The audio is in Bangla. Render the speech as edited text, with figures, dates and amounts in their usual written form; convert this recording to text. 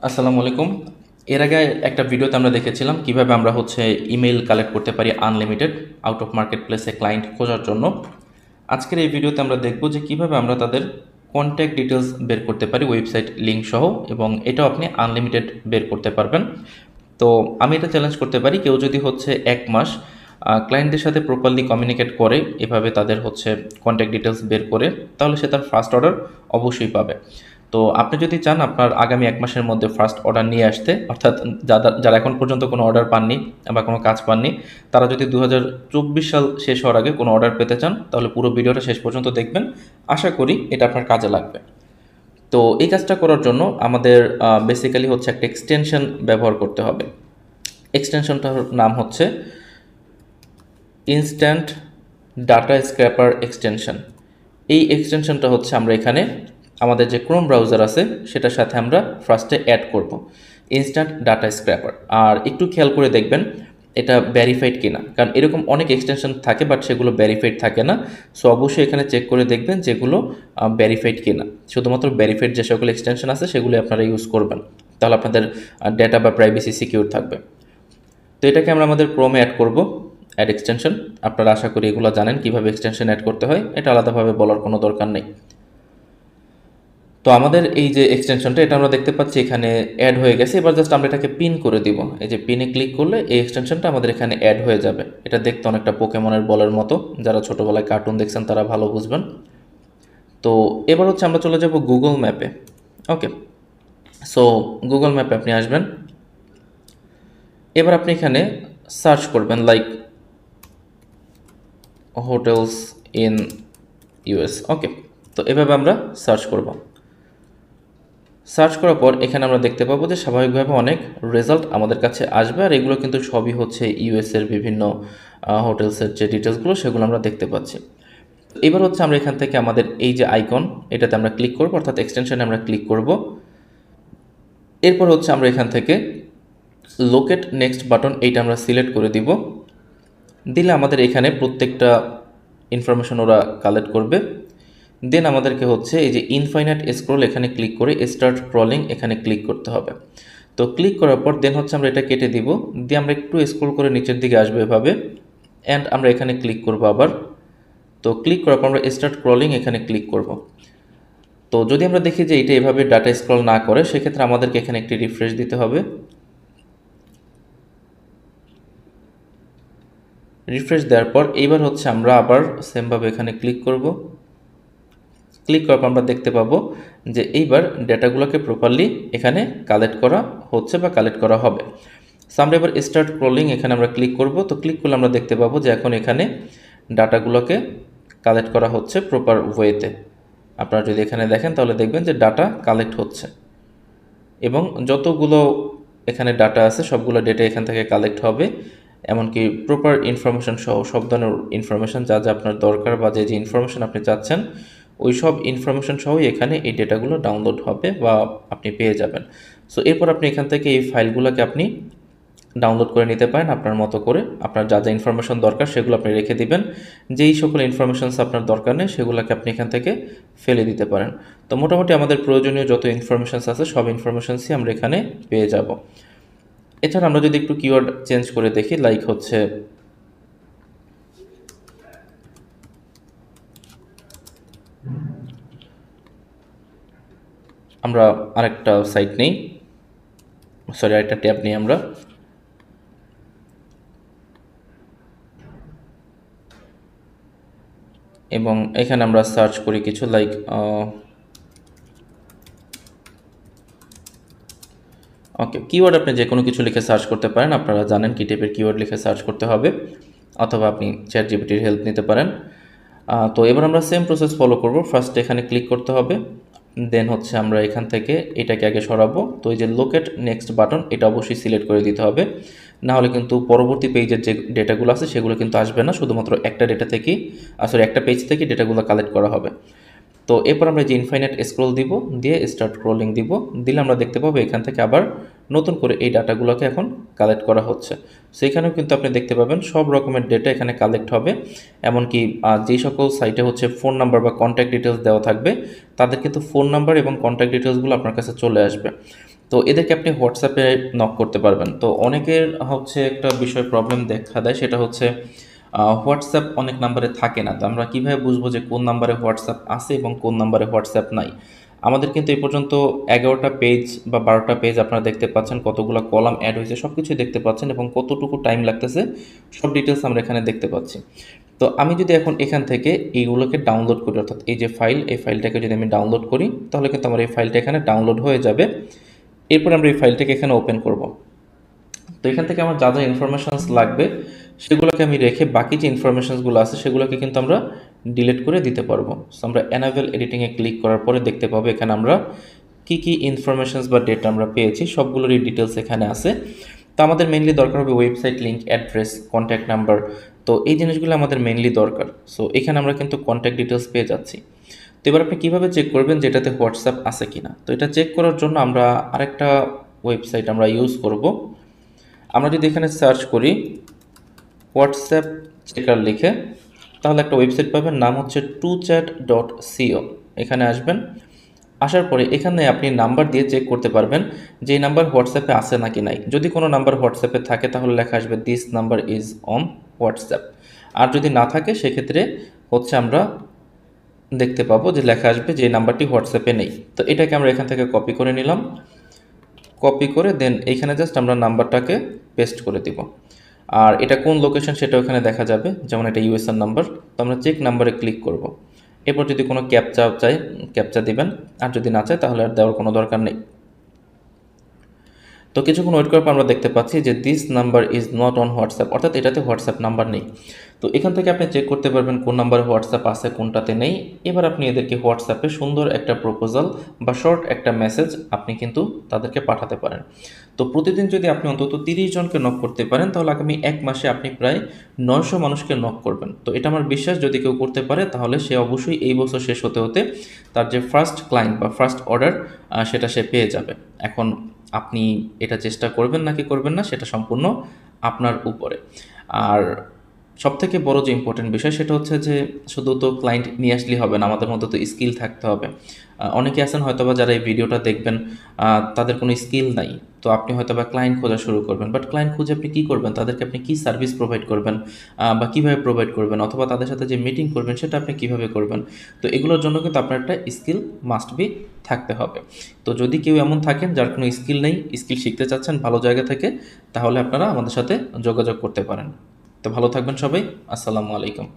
আসসালামু আলাইকুম। এর আগে একটা ভিডিওতে আমরা দেখেছিলাম কিভাবে আমরা ইমেইল কালেক্ট করতে পারি আনলিমিটেড আউট অফ মার্কেট প্লেসে ক্লায়েন্ট খোঁজার জন্য। আজকের এই ভিডিওতে আমরা দেখব যে কিভাবে আমরা তাদের কন্ট্যাক্ট ডিটেলস বের করতে পারি ওয়েবসাইট লিঙ্ক সহ, এবং এটাও আপনি আনলিমিটেড বের করতে পারবেন। তো আমি এটা চ্যালেঞ্জ করতে পারি, কেউ যদি 1 মাস ক্লায়েন্টদের সাথে প্রপারলি কমিউনিকেট করে, এভাবে তাদের কন্ট্যাক্ট ডিটেলস বের করে, তাহলে সে তার ফার্স্ট অর্ডার অবশ্যই পাবে। তো আপনি যদি চান আপনার আগামী 1 মাসের মধ্যে ফার্স্ট অর্ডার নিয়ে আসতে, অর্থাৎ যারা এখন পর্যন্ত কোনো অর্ডার পাননি বা কোনো কাজ পাননি, তারা যদি 2024 সাল শেষ হওয়ার আগে কোনো অর্ডার পেতে চান, তাহলে পুরো ভিডিওটা শেষ পর্যন্ত দেখবেন। আশা করি এটা আপনার কাজে লাগবে। তো এই কাজটা করার জন্য আমাদের বেসিক্যালি একটা এক্সটেনশন ব্যবহার করতে হবে। এক্সটেনশনটার নাম হচ্ছে ইনস্ট্যান্ট ডাটা স্ক্র্যাপার এক্সটেনশন। এই এক্সটেনশনটা আমরা এখানে আমাদের যে ক্রোম ব্রাউজার আছে সেটার সাথে আমরা ফার্স্টে অ্যাড করব ইনস্ট্যান্ট ডাটা স্ক্র্যাপার। আর একটু খেয়াল করে দেখবেন এটা ভ্যারিফাইড কিনা, কারণ এরকম অনেক এক্সটেনশন থাকে বাট সেগুলো ভ্যারিফাইড থাকে না। সো অবশ্যই এখানে চেক করে দেখবেন যেগুলো ভ্যারিফাইড কিনা। শুধুমাত্র ভ্যারিফাইড যে সকল এক্সটেনশন আছে সেগুলো আপনারা ইউজ করবেন, তাহলে আপনাদের ডেটা বা প্রাইভেসি সিকিউর থাকবে। তো এটাকে আমরা আমাদের ক্রোমে অ্যাড করব, অ্যাড এক্সটেনশন। আপনারা আশা করি এগুলো জানেন কিভাবে এক্সটেনশন অ্যাড করতে হয়, এটা আলাদাভাবে বলার কোনো দরকার নেই। তো আমাদের এই যে এক্সটেনশনটা এটা আমরা দেখতে পাচ্ছি এখানে অ্যাড হয়ে গেছে। এবার জাস্ট আমরা এটাকে পিন করে দিব। এই যে পিনে ক্লিক করলে এই এক্সটেনশনটা আমাদের এখানে অ্যাড হয়ে যাবে। এটা দেখতে অনেকটা পোকেমনের বলের মতো, যারা ছোটোবেলায় কার্টুন দেখছেন তারা ভালো বুঝবেন। তো এবার আমরা চলে যাব গুগল ম্যাপে। ওকে, সো গুগল ম্যাপে আপনি আসবেন। এবার আপনি এখানে সার্চ করবেন লাইক হোটেলস ইন ইউএস। ওকে, তো এভাবে আমরা সার্চ করব। সার্চ করার পর এখানে আমরা দেখতে পাবো যে স্বাভাবিকভাবে অনেক রেজাল্ট আমাদের কাছে আসবে, আর এগুলো কিন্তু সবই ইউএসের বিভিন্ন হোটেলসের যে ডিটেলসগুলো সেগুলো আমরা দেখতে পাচ্ছি। এবার আমরা এখান থেকে আমাদের এই যে আইকন এটাতে আমরা ক্লিক করব, অর্থাৎ এক্সটেনশনে আমরা ক্লিক করব। এরপর আমরা এখান থেকে লোকেট নেক্সট বাটন এইটা আমরা সিলেক্ট করে দিব। দিলে আমাদের এখানে প্রত্যেকটা ইনফরমেশন ওরা কালেক্ট করবে। দেন আমাদেরকে এই যে ইনফাইনাইট স্ক্রল এখানে ক্লিক করে স্টার্ট ক্রলিং এখানে ক্লিক করতে হবে। তো ক্লিক করার পর দেন আমরা এটা কেটে দিব, দিয়ে আমরা একটু স্ক্রল করে নিচের দিকে আসবে এভাবে, অ্যান্ড আমরা এখানে ক্লিক করব আবার। তো ক্লিক করার পর আমরা স্টার্ট ক্রলিং এখানে ক্লিক করব। তো যদি আমরা দেখি যে এটা এভাবে ডাটা স্ক্রল না করে, সেক্ষেত্রে আমাদেরকে এখানে একটি রিফ্রেশ দিতে হবে। রিফ্রেশ দেওয়ার পর এইবার আমরা আবার সেমভাবে এখানে ক্লিক করব। ক্লিক করার পর আমরা দেখতে পাবো যে এইবার ডেটাগুলোকে প্রপারলি এখানে কালেক্ট করা হচ্ছে বা কালেক্ট করা হবে। সো আমরা এবার স্টার্ট ক্রলিং এখানে আমরা ক্লিক করব। তো ক্লিক করলে আমরা দেখতে পাবো যে এখন এখানে ডাটাগুলোকে কালেক্ট করা হচ্ছে প্রপার ওয়েতে। আপনারা যদি এখানে দেখেন তাহলে দেখবেন যে ডাটা কালেক্ট হচ্ছে, এবং যতগুলো এখানে ডাটা আছে সবগুলো ডেটা এখান থেকে কালেক্ট হবে, এমনকি প্রপার ইনফরমেশন সহ সব ধরনের ইনফরমেশন যা যা আপনার দরকার বা যে যে ইনফরমেশন আপনি চাচ্ছেন ওই সব ইনফরমেশন সহই এখানে এই ডেটাগুলো ডাউনলোড হবে বা আপনি পেয়ে যাবেন। সো এরপর আপনি এখান থেকে এই ফাইলগুলোকে আপনি ডাউনলোড করে নিতে পারেন আপনার মতো করে। আপনার যা যা ইনফরমেশন দরকার সেগুলো আপনি রেখে দিবেন, যেই সকল ইনফরমেশনস আপনার দরকার নেই সেগুলোকে আপনি এখান থেকে ফেলে দিতে পারেন। তো মোটামুটি আমাদের প্রয়োজনীয় যত ইনফরমেশনস আছে সব ইনফরমেশনসই আমরা এখানে পেয়ে যাব। এছাড়া আমরা যদি একটু কিওয়ার্ড চেঞ্জ করে দেখি, লাইক আমরা আরেকটা সাইট নেই, সরি আরেকটা ট্যাব নেই আমরা। এবং এখানে আমরা সার্চ করি কিছু লাইক ওকে, কিওয়ার্ড আপনি যে কোনো কিছু লিখে সার্চ করতে পারেন। আপনারা জানেন কি টাইপের কিওয়ার্ড লিখে সার্চ করতে হবে, অথবা আপনি চ্যাটজিপিটির হেল্প নিতে পারেন। তো এবার আমরা সেম প্রসেস ফলো করব। ফার্স্ট এখানে ক্লিক করতে হবে, দেন আমরা এখান থেকে এটাকে আগে সরাবো। তো এই যে লোকেট নেক্সট বাটন এটা অবশ্যই সিলেক্ট করে দিতে হবে, না হলে কিন্তু পরবর্তী পেজের যে ডেটাগুলো আছে সেগুলো কিন্তু আসবে না, শুধুমাত্র একটা ডেটা থেকেই একটা পেজ থেকে ডেটাগুলো কালেক্ট করা হবে। তো এরপর আমরা যে ইনফাইনাইট স্ক্রল দিব, দিয়ে স্টার্ট স্ক্রলিং দিব, দিলে আমরা দেখতে পাবো এখান থেকে আবার নতুন করে এই ডাটাগুলোকে এখন কালেক্ট করা হচ্ছে। সেইখানেও কিন্তু আপনি দেখতে পাবেন সব রকমের ডেটা এখানে কালেক্ট হবে, এমনকি যেই সকল সাইটে ফোন নাম্বার বা কন্ট্যাক্ট ডিটেলস দেওয়া থাকবে তাদের কিন্তু ফোন নাম্বার এবং কন্ট্যাক্ট ডিটেলসগুলো আপনার কাছে চলে আসবে। তো এদেরকে আপনি হোয়াটসঅ্যাপে নক করতে পারবেন। তো অনেকের হচ্ছে একটা বিষয় প্রবলেম দেখা দেয়, সেটা হচ্ছে হোয়াটসঅ্যাপ অনেক নাম্বারে থাকে না। তো আমরা কীভাবে বুঝবো যে কোন নাম্বারে হোয়াটসঅ্যাপ আছে এবং কোন নাম্বারে হোয়াটসঅ্যাপ নাই? আমাদের কিন্তু এই পর্যন্ত 11টা পেজ বা 12টা পেজ আপনারা দেখতে পাচ্ছেন, কতগুলো কলাম অ্যাড হয়েছে সব কিছুই দেখতে পাচ্ছেন এবং কতটুকু টাইম লাগতেছে সব ডিটেলস আমরা এখানে দেখতে পাচ্ছি। তো আমি যদি এখন এখান থেকে এইগুলোকে ডাউনলোড করি, অর্থাৎ এই যে ফাইল, এই ফাইলটাকে যদি আমি ডাউনলোড করি, তাহলে কিন্তু আমার এই ফাইলটা এখানে ডাউনলোড হয়ে যাবে। এরপর আমরা এই ফাইলটাকে এখানে ওপেন করব। তো এখান থেকে আমার যা যা ইনফরমেশানস লাগবে সেগুলোকে আমি রেখে বাকি যে ইনফরমেশানসগুলো আছে সেগুলোকে কিন্তু আমরা ডিলিট করে দিতে পারবো। সো আমরা অ্যানাভেল এডিটিংয়ে ক্লিক করার পরে দেখতে পাবো এখানে আমরা কী ইনফরমেশানস বা ডেটা আমরা পেয়েছি সবগুলোরই ডিটেলস এখানে আছে। তো আমাদের মেইনলি দরকার হবে website link, address, contact number. তো এই জিনিসগুলো আমাদের মেইনলি দরকার। সো এখানে আমরা কিন্তু কন্ট্যাক্ট ডিটেলস পেয়ে যাচ্ছি। তো এবার আপনি কীভাবে চেক করবেন যেটাতে হোয়াটসঅ্যাপ আছে কিনা? তো এটা চেক করার জন্য আমরা আরেকটা ওয়েবসাইট আমরা ইউজ করব। আমরা যদি এখানে সার্চ করি হোয়াটসঅ্যাপ চেকার লিখে, তাহলে একটা ওয়েবসাইট পাবেন, নাম হচ্ছে truechat.co। এখানে আসবেন, আসার পরে এখানে আপনি নাম্বার দিয়ে চেক করতে পারবেন যে এই নাম্বার হোয়াটসঅ্যাপে আছে নাকি নাই। যদি কোনো নাম্বার হোয়াটসঅ্যাপে থাকে তাহলে লেখা আসবে this number is on WhatsApp. আর যদি না থাকে সেক্ষেত্রে হচ্ছে আমরা দেখতে পাবো যে লেখা আসবে যে এই নাম্বারটি হোয়াটসঅ্যাপে নেই। তো এটাকে আমরা এখান থেকে কপি করে নিলাম, কপি করে দেন এইখানে জাস্ট আমরা নাম্বারটাকে পেস্ট করে দিব। আর এটা কোন লোকেশন সেটা ওখানে দেখা যাবে, যেমন এটা ইউএসএর নাম্বার। তো আমরা চেক নাম্বারে ক্লিক করব। এরপর যদি কোনো ক্যাপচা চাই ক্যাপচা দিবেন, আর যদি না চাই তাহলে আর দেওয়ার কোনো দরকার নেই। তো কিছুক্ষণ ওয়েট করার পর আমরা দেখতে পাচ্ছি যে this number is not on WhatsApp, অর্থাৎ এটাতে হোয়াটসঅ্যাপ নাম্বার নেই। তো এখান থেকে আপনি চেক করতে পারবেন কোন নাম্বারে হোয়াটসঅ্যাপ আছে কোনটাতে নেই। এবার আপনি এদেরকে হোয়াটসঅ্যাপে সুন্দর একটা প্রপোজাল বা শর্ট একটা মেসেজ আপনি কিন্তু তাদেরকে পাঠাতে পারেন। তো প্রতিদিন যদি আপনি অন্তত 30 জনকে নক করতে পারেন তাহলে আগামী 1 মাসে আপনি প্রায় 900 মানুষকে নক করবেন। তো এটা আমার বিশ্বাস যদি কেউ করতে পারে তাহলে সে অবশ্যই এই বছর শেষ হতে হতে তার যে ফার্স্ট ক্লায়েন্ট বা ফার্স্ট অর্ডার সেটা সে পেয়ে যাবে। এখন আপনি এটা চেষ্টা করবেন নাকি করবেন না সেটা সম্পূর্ণ আপনার উপরে। আর সবথেকে বড় যে ইম্পর্টেন্ট বিষয় সেটা হচ্ছে যে শুধু তো ক্লায়েন্ট নিয়ে আসলেই হবে না, আমাদের মধ্যে তো স্কিল থাকতে হবে। অনেকে আছেন হয়তোবা যারা এই ভিডিওটা দেখবেন তাদের কোনো স্কিল নাই। তো আপনি হয়তোবা ক্লায়েন্ট খোঁজা শুরু করবেন, বাট ক্লায়েন্ট খুঁজে আপনি কী করবেন? তাদেরকে আপনি কী সার্ভিস প্রোভাইড করবেন বা কীভাবে প্রোভাইড করবেন, অথবা তাদের সাথে যে মিটিং করবেন সেটা আপনি কীভাবে করবেন? তো এগুলোর জন্য কিন্তু আপনার একটা স্কিল মাস্ট বি থাকতে হবে। তো যদি কেউ এমন থাকেন যার কোনো স্কিল নেই, স্কিল শিখতে চাচ্ছেন ভালো জায়গা থেকে, তাহলে আপনারা আমাদের সাথে যোগাযোগ করতে পারেন। তো ভালো থাকবেন সবাই। আসসালামু আলাইকুম।